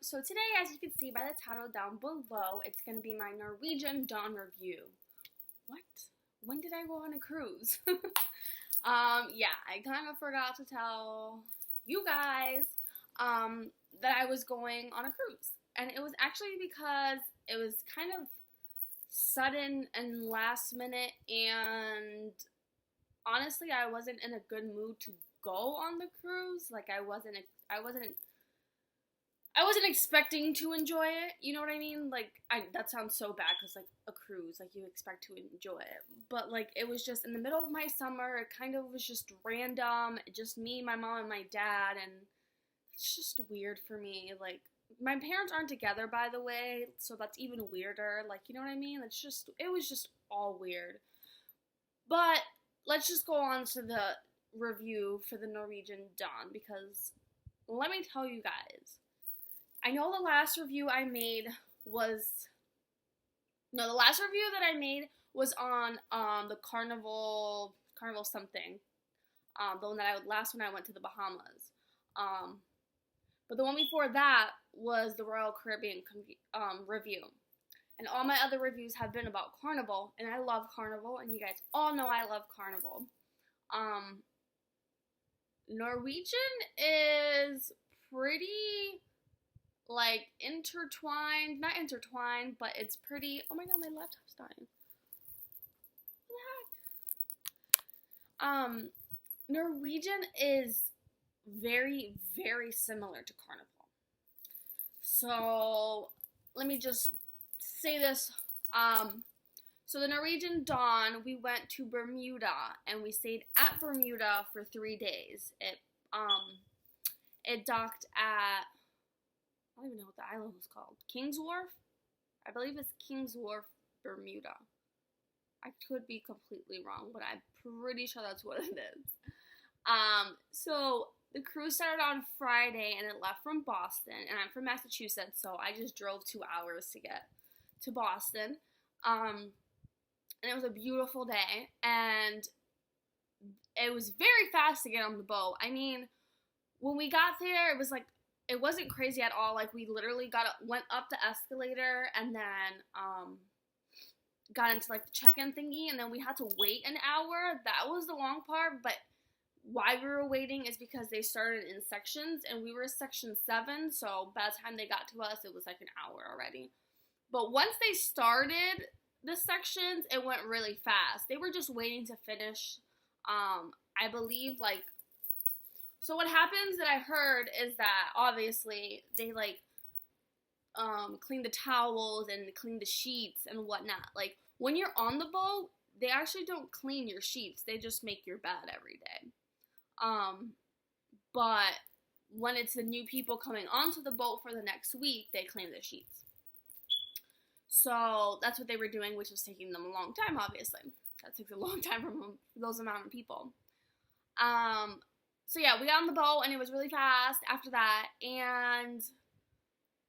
So today, as you can see by the title down below, it's going to be my Norwegian Dawn review. What? When did I go on a cruise? Yeah, I kind of forgot to tell you guys, that I was going on a cruise. And it was actually because it was kind of sudden and last minute, and honestly, I wasn't in a good mood to go on the cruise. Like, I wasn't expecting to enjoy it. You know what I mean? Like, that sounds so bad because, like, a cruise, like, you expect to enjoy it. But, like, it was just in the middle of my summer. It kind of was just random. Just me, my mom, and my dad. And it's just weird for me. Like, my parents aren't together, by the way. So that's even weirder. Like, you know what I mean? It was just all weird. But let's just go on to the review for the Norwegian Dawn. Because let me tell you guys. I know the last review I made was, no, the last review that I made was on the Carnival something, the one that last one I went to the Bahamas, but the one before that was the Royal Caribbean review, and all my other reviews have been about Carnival, and I love Carnival, and you guys all know I love Carnival. Norwegian is pretty, like, not intertwined, but it's pretty, oh my god, my laptop's dying. What the heck? Norwegian is very, very similar to Carnival. So, let me just say this, so the Norwegian Dawn, we went to Bermuda, and we stayed at Bermuda for 3 days. It docked at, I don't even know what the island was called. King's Wharf? I believe it's King's Wharf, Bermuda. I could be completely wrong, but I'm pretty sure that's what it is. So the cruise started on Friday, and it left from Boston, and I'm from Massachusetts, so I just drove 2 hours to get to Boston. And it was a beautiful day, and it was very fast to get on the boat. I mean, when we got there, it was like, it wasn't crazy at all. Like, we literally went up the escalator and then got into, like, the check-in thingy, and then we had to wait an hour. That was the long part, but why we were waiting is because they started in sections, and we were in section 7, so by the time they got to us, it was like an hour already. But once they started the sections, it went really fast. They were just waiting to finish, I believe, like, so what happens that I heard is that, obviously, they, like, clean the towels and clean the sheets and whatnot. Like, when you're on the boat, they actually don't clean your sheets. They just make your bed every day. But when it's the new people coming onto the boat for the next week, they clean the sheets. So that's what they were doing, which was taking them a long time, obviously. That takes a long time for those amount of people. So yeah, we got on the boat, and it was really fast after that, and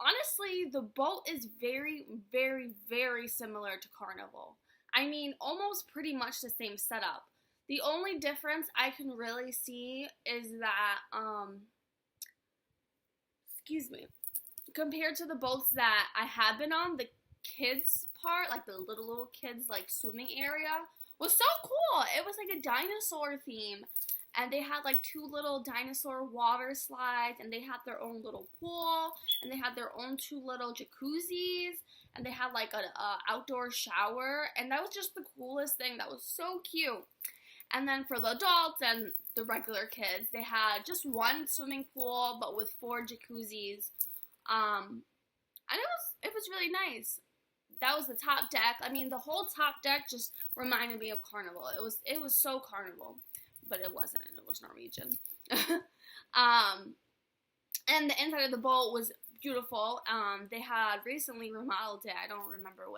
honestly, the boat is very, very, very similar to Carnival. I mean, almost pretty much the same setup. The only difference I can really see is that, compared to the boats that I have been on, the kids part, like the little kids, like, swimming area, was so cool. It was like a dinosaur theme. And they had, like, 2 little dinosaur water slides, and they had their own little pool, and they had their own 2 little jacuzzis, and they had, like, an outdoor shower, and that was just the coolest thing. That was so cute. And then for the adults and the regular kids, they had just 1 swimming pool, but with 4 jacuzzis, and it was really nice. That was the top deck. I mean, the whole top deck just reminded me of Carnival. It was so Carnival. But it wasn't, and it was Norwegian. And the inside of the boat was beautiful. They had recently remodeled it. I don't remember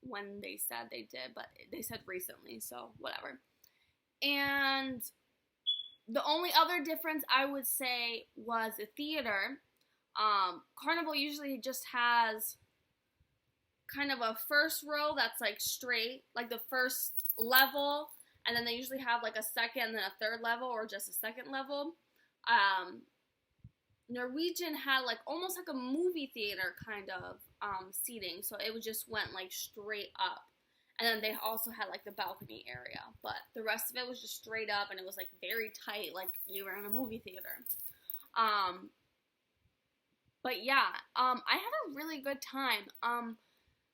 when they said they did, but they said recently, so whatever. And the only other difference I would say was the theater. Carnival usually just has kind of a first row that's, like, straight, like the first level, and then they usually have, like, a second and then a third level, or just a second level. Norwegian had like almost like a movie theater kind of seating, so it just went like straight up. And then they also had like the balcony area, but the rest of it was just straight up, and it was like very tight, like you were in a movie theater. Um, but yeah, I had a really good time.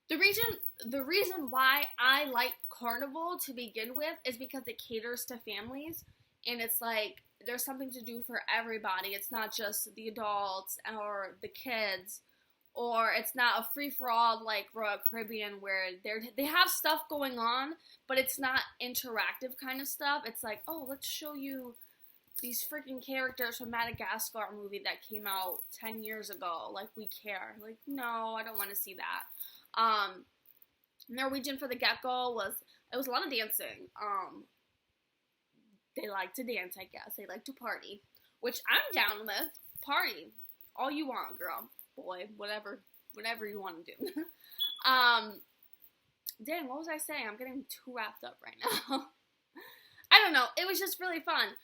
The reason the reason why I like Carnival to begin with is because it caters to families, and it's like there's something to do for everybody. It's not just the adults or the kids, or it's not a free for all like Royal Caribbean where they have stuff going on, but it's not interactive kind of stuff. It's like, oh, let's show you these freaking characters from Madagascar movie that came out 10 years ago. Like, we care. Like, no, I don't want to see that. Norwegian for the get-go it was a lot of dancing. They like to dance, I guess. They like to party, which I'm down with. Party. All you want, girl. Boy, whatever you want to do. Dang, what was I saying? I'm getting too wrapped up right now. I don't know. It was just really fun.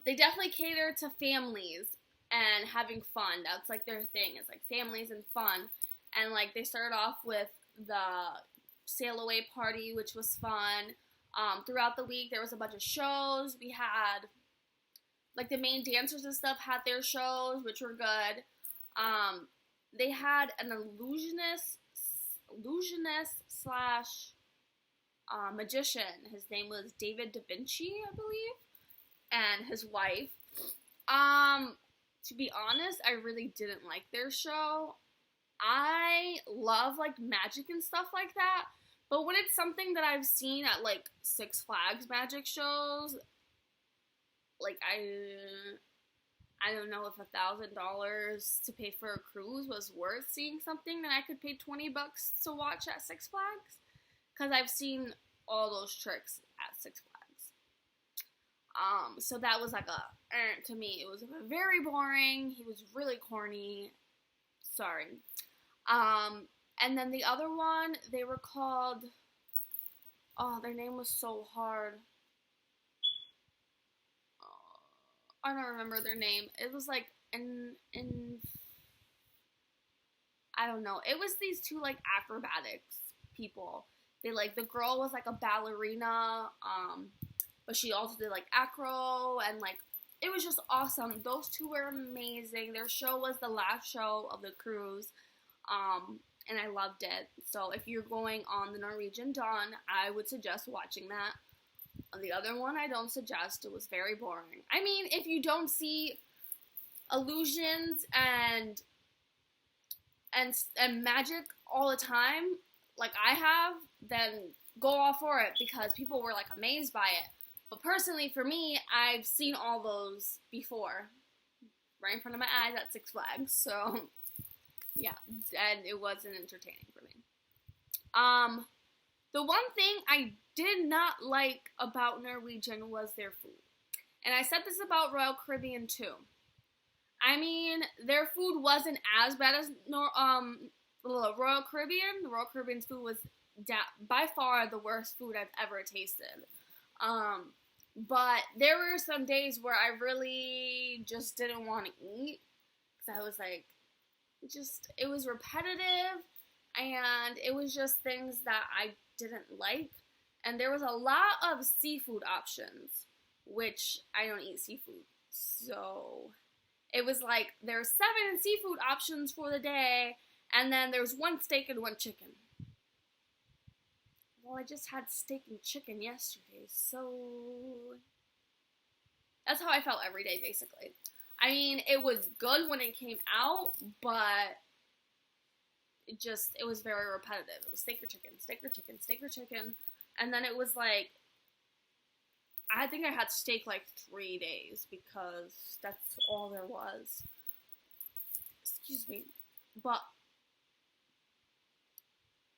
They definitely cater to families and having fun. That's like their thing. It's like families and fun. And like they started off with the sail away party, which was fun. Throughout the week, there was a bunch of shows. We had like the main dancers and stuff had their shows, which were good. They had an illusionist slash magician. His name was David Da Vinci, I believe, and his wife. To be honest, I really didn't like their show. I love like magic and stuff like that, but when it's something that I've seen at like Six Flags magic shows, like I don't know if $1,000 to pay for a cruise was worth seeing something that I could pay $20 to watch at Six Flags, because I've seen all those tricks at Six Flags. So that was like to me, it was very boring. He was really corny. Sorry. And then the other one, they were called, their name was so hard. I don't remember their name. It was like, I don't know. It was these two like acrobatics people. They like, the girl was like a ballerina, but she also did like acro, and like, it was just awesome. Those two were amazing. Their show was the last show of the cruise, and I loved it. So if you're going on the Norwegian Dawn, I would suggest watching that. The other one I don't suggest. It was very boring. I mean, if you don't see illusions and magic all the time, like I have, then go all for it, because people were like amazed by it. But personally, for me, I've seen all those before, right in front of my eyes at Six Flags. So yeah, and it wasn't entertaining for me. The one thing I did not like about Norwegian was their food. And I said this about Royal Caribbean too. I mean, their food wasn't as bad as Royal Caribbean. The Royal Caribbean's food was by far the worst food I've ever tasted. But there were some days where I really just didn't want to eat, because I was like, it was repetitive, and it was just things that I didn't like. And there was a lot of seafood options, which I don't eat seafood. So it was like there's 7 seafood options for the day, and then there's 1 steak and 1 chicken. Well, I just had steak and chicken yesterday, so that's how I felt every day, basically. I mean, it was good when it came out, but it was very repetitive. It was steak or chicken, steak or chicken, steak or chicken. And then it was like, I think I had steak like 3 days, because that's all there was. Excuse me. But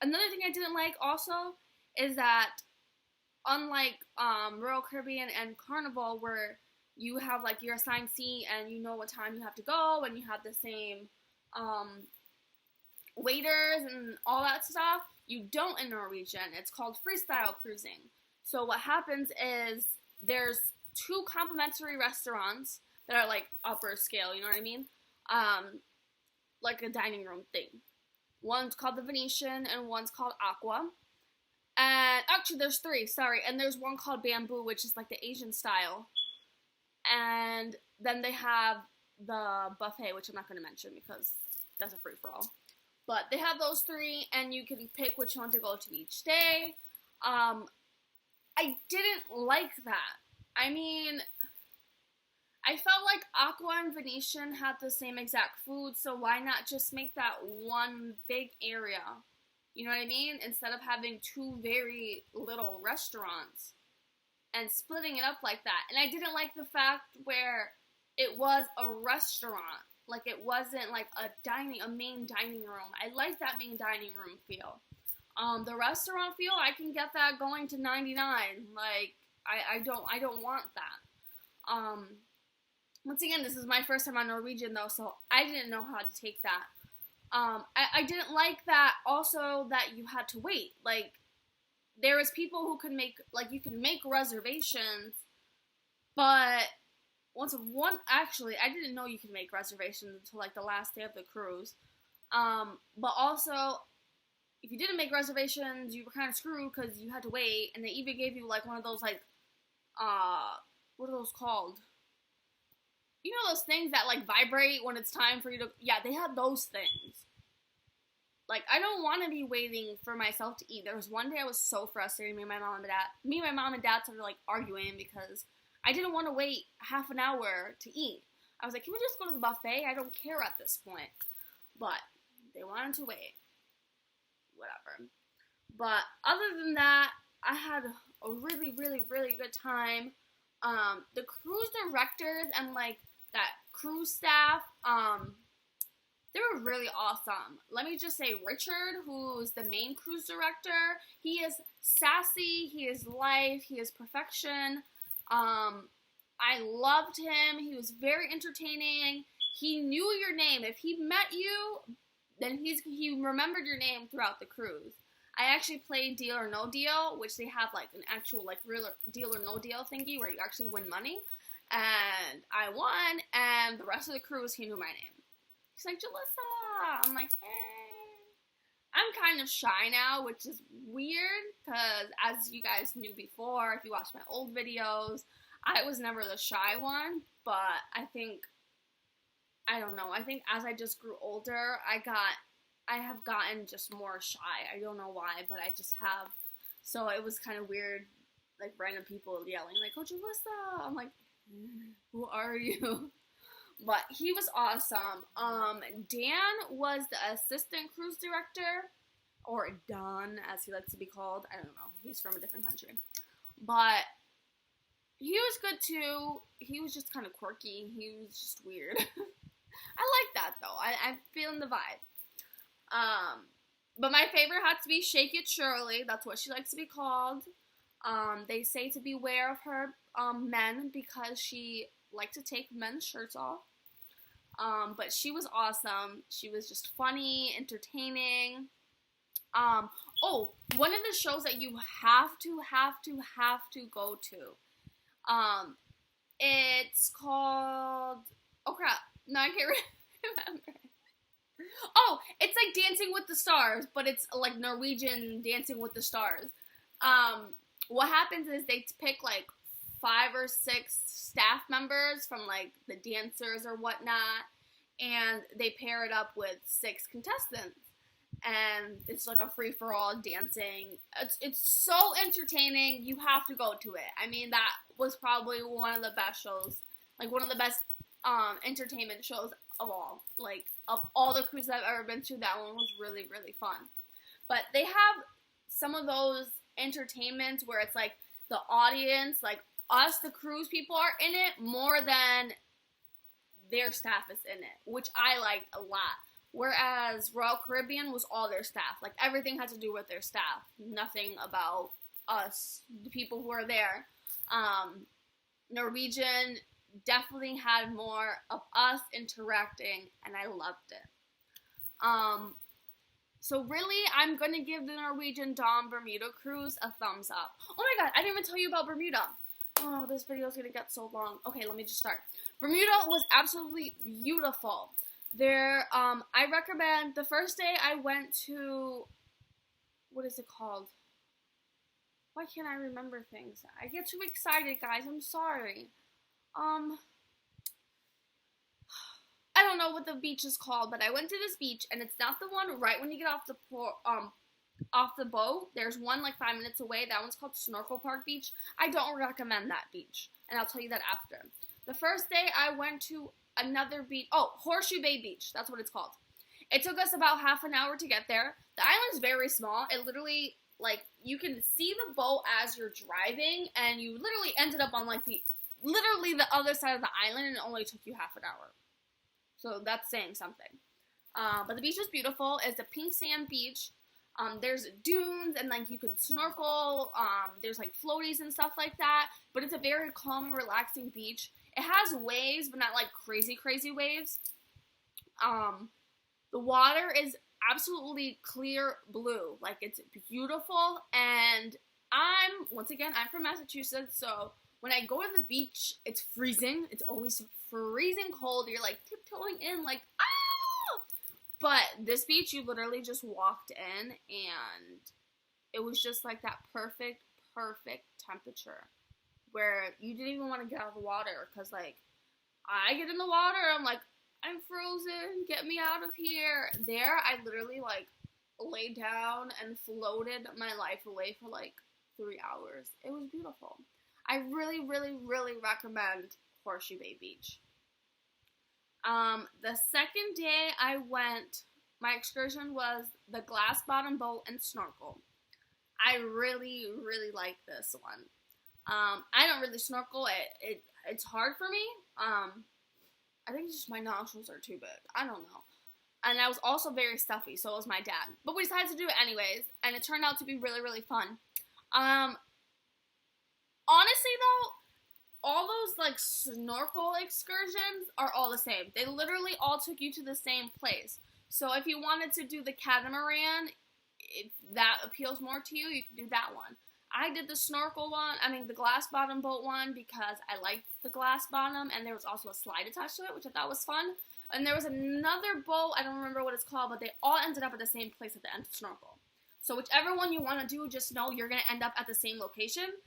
another thing I didn't like also is that, unlike Royal Caribbean and Carnival, where you have like your assigned seat and you know what time you have to go, and you have the same waiters and all that stuff, you don't in Norwegian. It's called freestyle cruising. So what happens is there's 2 complimentary restaurants that are like upper scale, you know what I mean? like a dining room thing. One's called the Venetian and one's called Aqua. And actually, there's three, sorry. And there's one called Bamboo, which is like the Asian style. And then they have the buffet, which I'm not going to mention because that's a free-for-all. But they have those three, and you can pick which one to go to each day. I didn't like that. I mean, I felt like Aqua and Venetian had the same exact food, so why not just make that one big area? You know what I mean? Instead of having two very little restaurants and splitting it up like that. And I didn't like the fact where it was a restaurant. Like, it wasn't like a main dining room. I like that main dining room feel. The restaurant feel, I can get that going to 99. Like, I don't want that. Once again, this is my first time on Norwegian though, so I didn't know how to take that. I didn't like that also that you had to wait. Like, there was people who could make, like, you could make reservations, but actually, I didn't know you could make reservations until, like, the last day of the cruise. But also, if you didn't make reservations, you were kind of screwed because you had to wait, and they even gave you, like, one of those, like, what are those called? You know those things that, like, vibrate when it's time for you to, yeah, they had those things. Like, I don't want to be waiting for myself to eat. There was one day I was so frustrated, me and my mom and dad started, like, arguing because I didn't want to wait half an hour to eat. I was like, can we just go to the buffet? I don't care at this point. But they wanted to wait. Whatever. But other than that, I had a really, really, really good time. The cruise directors and, like, that cruise staff, they were really awesome. Let me just say, Richard, who's the main cruise director, he is sassy, he is life, he is perfection. I loved him. He was very entertaining. He knew your name. If he met you, then he remembered your name throughout the cruise. I actually played Deal or No Deal, which they have, like, an actual, like, real Deal or No Deal thingy where you actually win money. And I won, and the rest of the cruise, he knew my name. He's like, Jalissa. I'm like, hey. I'm kind of shy now, which is weird, because as you guys knew before, if you watched my old videos, I was never the shy one, but I think as I just grew older, I have gotten just more shy. I don't know why, but I just have. So it was kind of weird, like, random people yelling, like, oh, Jalissa. I'm like, who are you? But he was awesome. Dan was the assistant cruise director, or Don, as he likes to be called. I don't know. He's from a different country. But he was good, too. He was just kind of quirky. He was just weird. I like that, though. I'm feeling the vibe. But my favorite had to be Shake It Shirley. That's what she likes to be called. They say to beware of her men because she liked to take men's shirts off. But she was awesome. She was just funny, entertaining. One of the shows that you have to go to. It's called, oh crap, no, I can't remember. Oh, it's like Dancing with the Stars, but it's like Norwegian Dancing with the Stars. What happens is they pick like 5 or 6 staff members from like the dancers or whatnot, and they pair it up with 6 contestants. And it's like a free-for-all dancing. It's so entertaining. You have to go to it. I mean, that was probably one of the best shows, like one of the best entertainment shows of all. Like, of all the cruises I've ever been to, that one was really, really fun. But they have some of those entertainments where it's like the audience, like us, the cruise people, are in it more than their staff is in it, which I liked a lot. Whereas Royal Caribbean was all their staff. Like, everything had to do with their staff. Nothing about us, the people who are there. Norwegian definitely had more of us interacting, and I loved it. So really, I'm going to give the Norwegian Dawn Bermuda cruise a thumbs up. Oh my god, I didn't even tell you about Bermuda. Oh, this video is going to get so long. Okay, let me just start. Bermuda was absolutely beautiful. I recommend, the first day I went to, what is it called? Why can't I remember things? I get too excited, guys. I'm sorry. I don't know what the beach is called, but I went to this beach, and it's not the one right when you get off the boat. There's one like 5 minutes away. That one's called Snorkel Park Beach. I don't recommend that beach, and I'll tell you that after. The first day I went to another beach. Oh, Horseshoe Bay Beach. That's what it's called. It took us about half an hour to get there. The island's very small. It literally, like, you can see the boat as you're driving, and you literally ended up on, like, literally the other side of the island, and it only took you half an hour. So that's saying something. But the beach is beautiful. It's a pink sand beach. There's dunes, and, like, you can snorkel. There's, like, floaties and stuff like that. But it's a very calm and relaxing beach. It has waves, but not, like, crazy, crazy waves. The water is absolutely clear blue. Like, it's beautiful. And I'm from Massachusetts, so when I go to the beach, it's freezing. It's always freezing cold. You're, like, tiptoeing in, like, ah! But this beach, you literally just walked in, and it was just, like, that perfect temperature where you didn't even want to get out of the water, because, like, I get in the water, I'm like, I'm frozen, get me out of here. There, I literally, like, laid down and floated my life away for, like, 3 hours. It was beautiful. I really, really, really recommend Horseshoe Bay Beach. The second day I went, my excursion was the glass bottom boat and snorkel. I really, really like this one. I don't really snorkel. It's hard for me. I think it's just my nostrils are too big. I don't know. And I was also very stuffy, so was my dad. But we decided to do it anyways, and it turned out to be really, really fun. Honestly, though, all those, like, snorkel excursions are all the same. They literally all took you to the same place. So if you wanted to do the catamaran, if that appeals more to you, you can do that one. I did the the glass bottom boat one, because I liked the glass bottom, and there was also a slide attached to it, which I thought was fun. And there was another boat, I don't remember what it's called, but they all ended up at the same place at the end to snorkel. So whichever one you want to do, just know you're going to end up at the same location.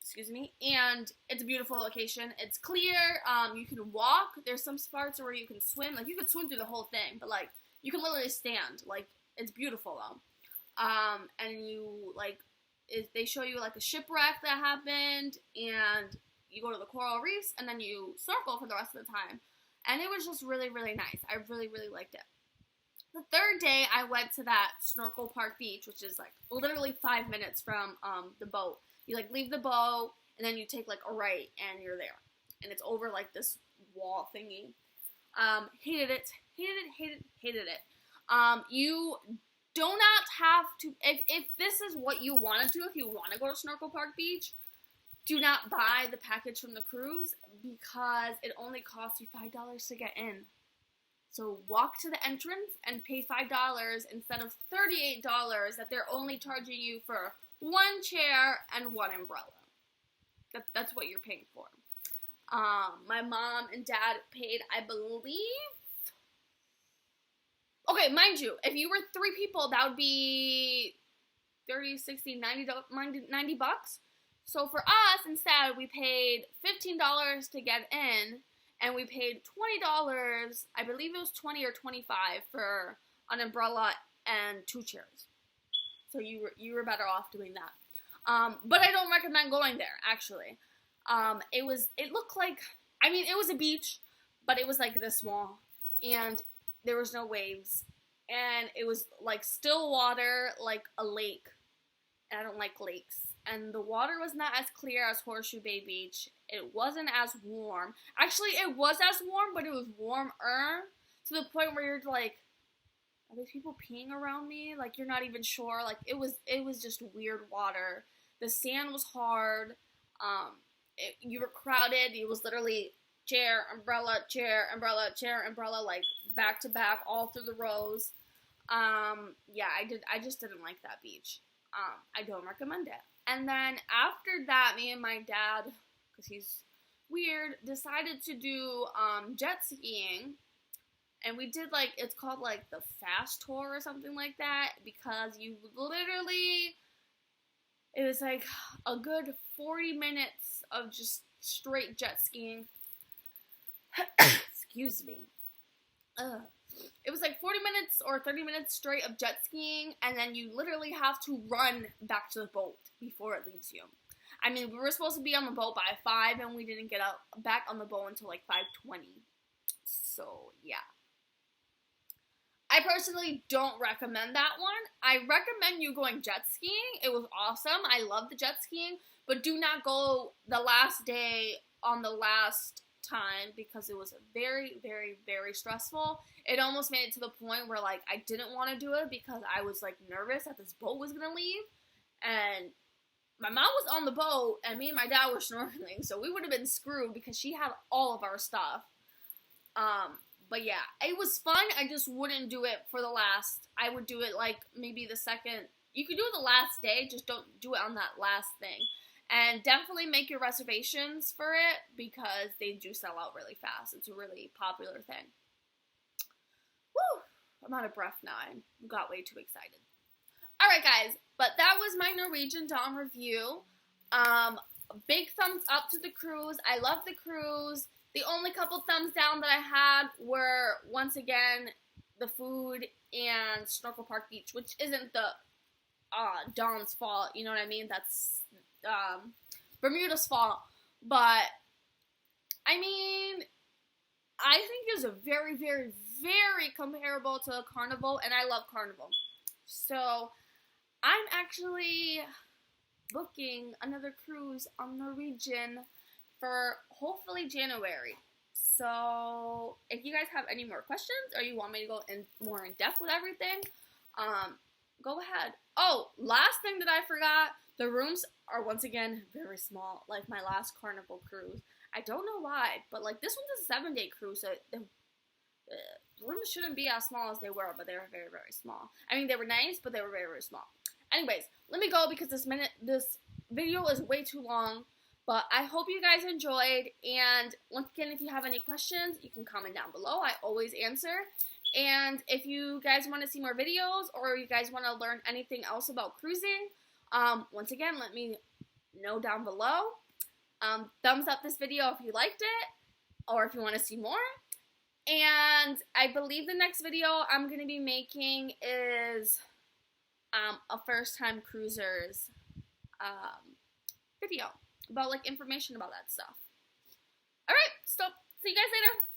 Excuse me. And it's a beautiful location. It's clear. You can walk. There's some parts where you can swim. Like, you could swim through the whole thing, but, like, you can literally stand. Like, it's beautiful, though. And you, like, they show you, like, a shipwreck that happened, and you go to the coral reefs, and then you snorkel for the rest of the time. And it was just really, really nice. I really, really liked it. The third day, I went to that Snorkel Park Beach, which is, like, literally 5 minutes from the boat. You, like, leave the boat, and then you take, like, a right, and you're there. And it's over, like, this wall thingy. Hated it. You do not have to, if this is what you want to do, if you want to go to Snorkel Park Beach, do not buy the package from the cruise, because it only costs you $5 to get in. So walk to the entrance and pay $5 instead of $38 that they're only charging you for one chair and one umbrella. That's what you're paying for. My mom and dad paid, I believe. Okay, mind you, if you were 3 people, that would be 30, 60, 90 bucks. So for us, instead, we paid $15 to get in, and we paid $20, I believe it was 20 or 25 for an umbrella and 2 chairs. So you were better off doing that. But I don't recommend going there, actually. It looked like, it was a beach, but it was like this small, and there was no waves, and it was like still water, like a lake, and I don't like lakes. And the water was not as clear as Horseshoe Bay Beach. It wasn't as warm. Actually, it was as warm, but it was warmer to the point where you're like, are these people peeing around me? Like, you're not even sure. Like, it was just weird water. The sand was hard. You were crowded. It was literally chair, umbrella, chair, umbrella, chair, umbrella, like back to back, all through the rows. Yeah, I just didn't like that beach. I don't recommend it. And then after that, me and my dad, because he's weird, decided to do jet skiing. And we did, like, it's called, like, the fast tour or something like that, because you literally, it was, like, a good 40 minutes of just straight jet skiing. Excuse me. It was, like, 40 minutes or 30 minutes straight of jet skiing, and then you literally have to run back to the boat before it leaves you. I mean, we were supposed to be on the boat by 5, and we didn't get back on the boat until, like, 5:20. So, yeah. I personally don't recommend that one. I recommend you going jet skiing. It was awesome. I love the jet skiing. But do not go the last day on the last time, because it was very, very, very stressful. It almost made it to the point where, like, I didn't want to do it because I was, like, nervous that this boat was going to leave. And my mom was on the boat, and me and my dad were snorkeling, so we would have been screwed because she had all of our stuff. But yeah, it was fun. I just wouldn't do it for the last. I would do it, like, maybe the second. You could do it the last day, just don't do it on that last thing. And definitely make your reservations for it, because they do sell out really fast. It's a really popular thing. Woo! I'm out of breath now. I got way too excited. Alright, guys. But that was my Norwegian Dawn review. Big thumbs up to the cruise. I love the cruise. The only couple thumbs down that I had were, once again, the food and Snorkel Park Beach, which isn't the Dawn's fault, you know what I mean? That's Bermuda's fault. But, I mean, I think it was a very, very, very comparable to Carnival, and I love Carnival. So, I'm actually booking another cruise on Norwegian for hopefully January. So, if you guys have any more questions, or you want me to go more in depth with everything, go ahead. Oh, last thing that I forgot, the rooms are once again very small, like my last Carnival cruise. I don't know why, but like this one's a 7-day cruise, so the rooms shouldn't be as small as they were, but they were very, very small. I mean, they were nice, but they were very, very small. Anyways, let me go because this video is way too long. But I hope you guys enjoyed, and once again, if you have any questions, you can comment down below. I always answer. And if you guys want to see more videos, or you guys want to learn anything else about cruising, once again, let me know down below. Thumbs up this video if you liked it, or if you want to see more. And I believe the next video I'm going to be making is a first-time cruisers video. About, like, information about that stuff. Alright, so see you guys later.